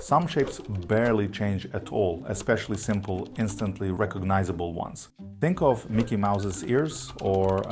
Some shapes barely change at all, especially simple, instantly recognizable ones. Think of Mickey Mouse's ears or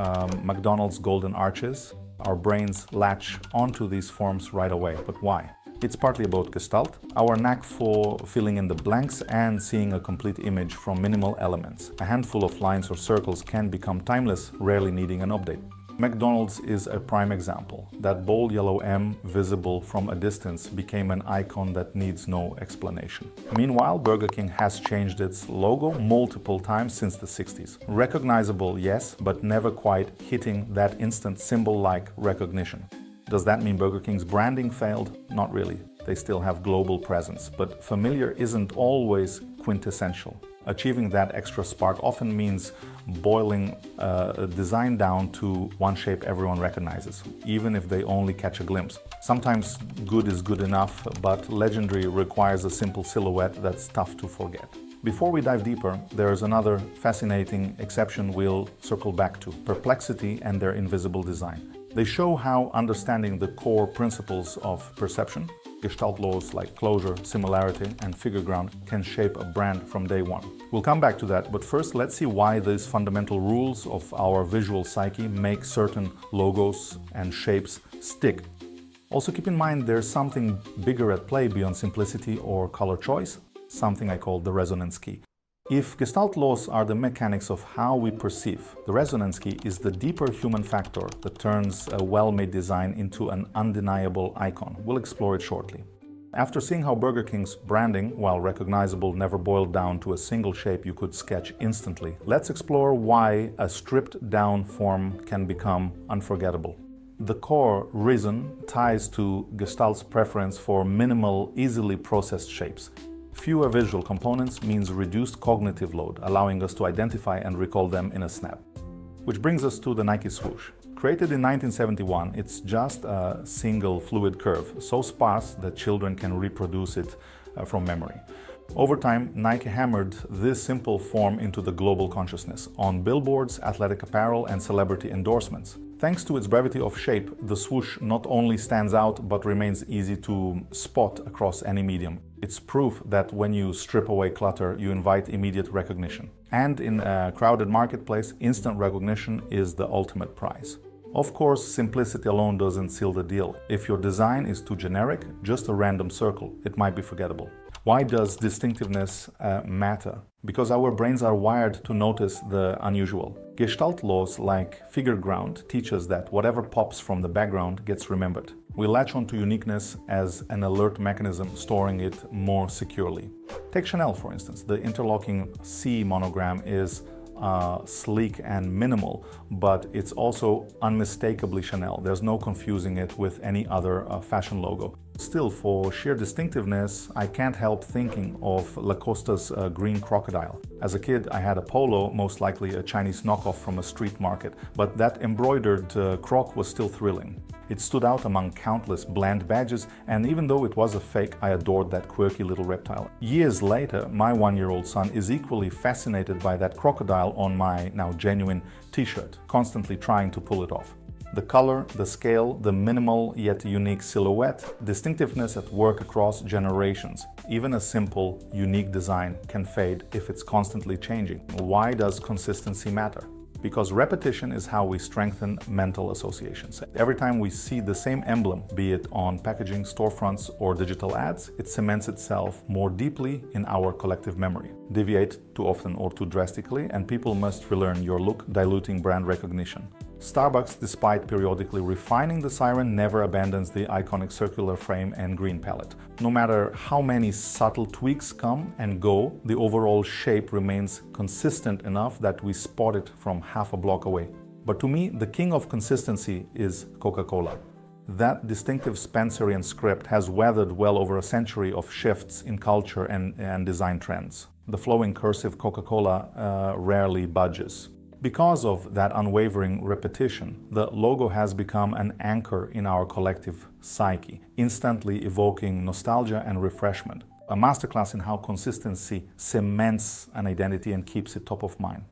McDonald's golden arches. Our brains latch onto these forms right away, but why? It's partly about Gestalt, our knack for filling in the blanks and seeing a complete image from minimal elements. A handful of lines or circles can become timeless, rarely needing an update. McDonald's is a prime example. That bold yellow M, visible from a distance, became an icon that needs no explanation. Meanwhile, Burger King has changed its logo multiple times since the 60s. Recognizable, yes, but never quite hitting that instant symbol-like recognition. Does that mean Burger King's branding failed? Not really. They still have global presence, but familiar isn't always quintessential. Achieving that extra spark often means boiling a design down to one shape everyone recognizes, even if they only catch a glimpse. Sometimes good is good enough, but legendary requires a simple silhouette that's tough to forget. Before we dive deeper, there's another fascinating exception we'll circle back to: perplexity and their invisible design. They show how understanding the core principles of perception, Gestalt laws like closure, similarity, and figure ground, can shape a brand from day one. We'll come back to that, but first let's see why these fundamental rules of our visual psyche make certain logos and shapes stick. Also keep in mind there's something bigger at play beyond simplicity or color choice, something I call the resonance key. If Gestalt laws are the mechanics of how we perceive, the resonance key is the deeper human factor that turns a well-made design into an undeniable icon. We'll explore it shortly. After seeing how Burger King's branding, while recognizable, never boiled down to a single shape you could sketch instantly, let's explore why a stripped-down form can become unforgettable. The core reason ties to Gestalt's preference for minimal, easily processed shapes. Fewer visual components means reduced cognitive load, allowing us to identify and recall them in a snap. Which brings us to the Nike swoosh. Created in 1971, it's just a single fluid curve, so sparse that children can reproduce it from memory. Over time, Nike hammered this simple form into the global consciousness on billboards, athletic apparel, and celebrity endorsements. Thanks to its brevity of shape, the swoosh not only stands out but remains easy to spot across any medium. It's proof that when you strip away clutter, you invite immediate recognition. And in a crowded marketplace, instant recognition is the ultimate prize. Of course, simplicity alone doesn't seal the deal. If your design is too generic, just a random circle, it might be forgettable. Why does distinctiveness matter? Because our brains are wired to notice the unusual. Gestalt laws like figure ground teach us that whatever pops from the background gets remembered. We latch onto uniqueness as an alert mechanism, storing it more securely. Take Chanel, for instance. The interlocking C monogram is sleek and minimal, but it's also unmistakably Chanel. There's no confusing it with any other fashion logo. Still, for sheer distinctiveness, I can't help thinking of Lacoste's green crocodile. As a kid, I had a polo, most likely a Chinese knockoff from a street market, but that embroidered croc was still thrilling. It stood out among countless bland badges, and even though it was a fake, I adored that quirky little reptile. Years later, my one-year-old son is equally fascinated by that crocodile on my now genuine t-shirt, constantly trying to pull it off. The color, the scale, the minimal yet unique silhouette, distinctiveness at work across generations. Even a simple, unique design can fade if it's constantly changing. Why does consistency matter? Because repetition is how we strengthen mental associations. Every time we see the same emblem, be it on packaging, storefronts, or digital ads, it cements itself more deeply in our collective memory. Deviate too often or too drastically, and people must relearn your look, diluting brand recognition. Starbucks, despite periodically refining the siren, never abandons the iconic circular frame and green palette. No matter how many subtle tweaks come and go, the overall shape remains consistent enough that we spot it from half a block away. But to me, the king of consistency is Coca-Cola. That distinctive Spencerian script has weathered well over a century of shifts in culture and design trends. The flowing cursive Coca-Cola rarely budges. Because of that unwavering repetition, the logo has become an anchor in our collective psyche, instantly evoking nostalgia and refreshment. A masterclass in how consistency cements an identity and keeps it top of mind.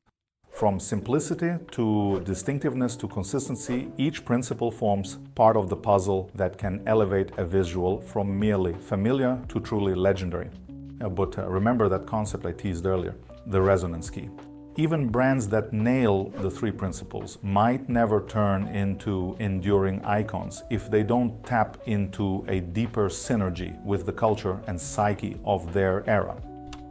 From simplicity to distinctiveness to consistency, each principle forms part of the puzzle that can elevate a visual from merely familiar to truly legendary. But remember that concept I teased earlier, the resonance key. Even brands that nail the three principles might never turn into enduring icons if they don't tap into a deeper synergy with the culture and psyche of their era.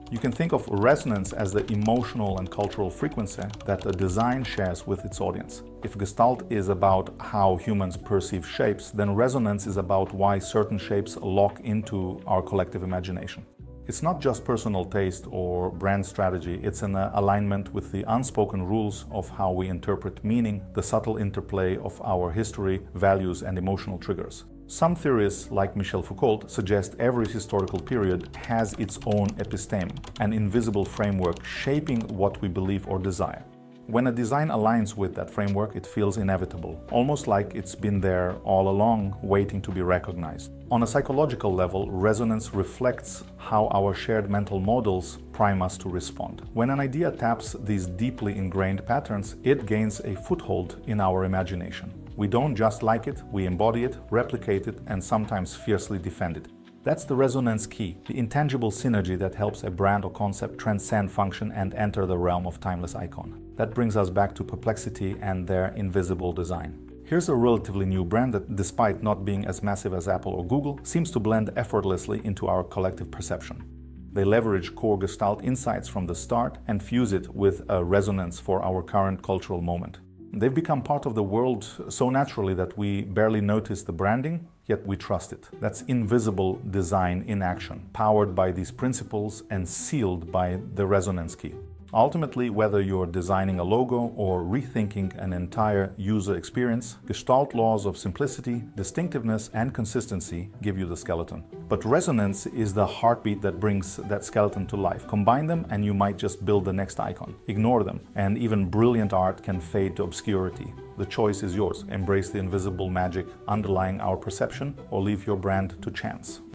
You can think of resonance as the emotional and cultural frequency that a design shares with its audience. If Gestalt is about how humans perceive shapes, then resonance is about why certain shapes lock into our collective imagination. It's not just personal taste or brand strategy, it's an alignment with the unspoken rules of how we interpret meaning, the subtle interplay of our history, values, and emotional triggers. Some theorists, like Michel Foucault, suggest every historical period has its own episteme, an invisible framework shaping what we believe or desire. When a design aligns with that framework, it feels inevitable, almost like it's been there all along, waiting to be recognized. On a psychological level, resonance reflects how our shared mental models prime us to respond. When an idea taps these deeply ingrained patterns, it gains a foothold in our imagination. We don't just like it, we embody it, replicate it, and sometimes fiercely defend it. That's the resonance key, the intangible synergy that helps a brand or concept transcend function and enter the realm of timeless icon. That brings us back to Perplexity and their invisible design. Here's a relatively new brand that, despite not being as massive as Apple or Google, seems to blend effortlessly into our collective perception. They leverage core Gestalt insights from the start and fuse it with a resonance for our current cultural moment. They've become part of the world so naturally that we barely notice the branding, yet we trust it. That's invisible design in action, powered by these principles and sealed by the resonance key. Ultimately, whether you're designing a logo or rethinking an entire user experience, Gestalt laws of simplicity, distinctiveness, and consistency give you the skeleton. But resonance is the heartbeat that brings that skeleton to life. Combine them and you might just build the next icon. Ignore them, and even brilliant art can fade to obscurity. The choice is yours. Embrace the invisible magic underlying our perception, or leave your brand to chance.